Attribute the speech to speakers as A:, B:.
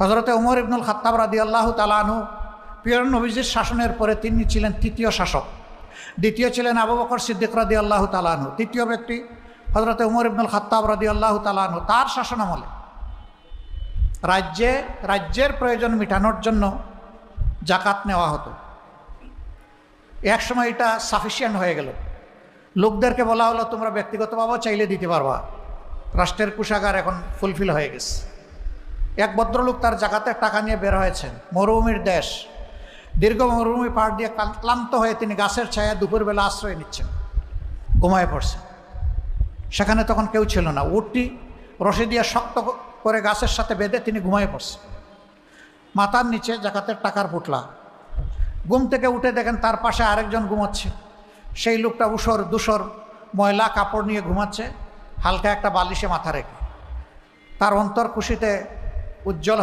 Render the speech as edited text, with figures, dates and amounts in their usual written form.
A: হযরতে ওমর ইবনুল খাত্তাব রাদিয়াল্লাহু তাআলা আনহু প্রিয় নবীজির শাসনের পরে তিনি ছিলেন তৃতীয় শাসক। দ্বিতীয় ছিলেন আবু বকর সিদ্দিক রাদিয়াল্লাহু তাআলা আনহু। তৃতীয় ব্যক্তি হযরতে ওমর ইবনুল খাত্তাব রাদিয়াল্লাহু তাআলা আনহু। তার শাসনামলে রাজ্যের প্রয়োজন মেটানোর জন্য জাকাত নেওয়া হতো। এক সময় এটা সাফিসিয়েন্ট হয়ে গেল। লোকদেরকে বলা হলো তোমরা ব্যক্তিগতভাবেও চাইলে দিতে পারবা, রাষ্ট্রের কোষাগার এখন ফুলফিল হয়ে গেছে। এক ভদ্রলোক তার জাকাতের টাকা নিয়ে বের হয়েছেন, মরুভূমির দেশ, দীর্ঘ মরুভূমি পাড় দিয়ে ক্লান্ত হয়ে তিনি গাছের ছায়া দুপুরবেলা আশ্রয় নিচ্ছেন, ঘুমায় পড়ছেন। সেখানে তখন কেউ ছিল না। উটটি রশি দিয়ে শক্ত করে গাছের সাথে বেঁধে তিনি ঘুমায় পড়ছেন। মাথার নিচে জাকাতের টাকার পুটলা। ঘুম থেকে উঠে দেখেন তার পাশে আরেকজন ঘুমাচ্ছে। সেই লোকটা ধূসর ময়লা কাপড় নিয়ে ঘুমাচ্ছে, হালকা একটা বালিশে মাথা রেখে। তার অন্তর খুশিতে উজ্জ্বল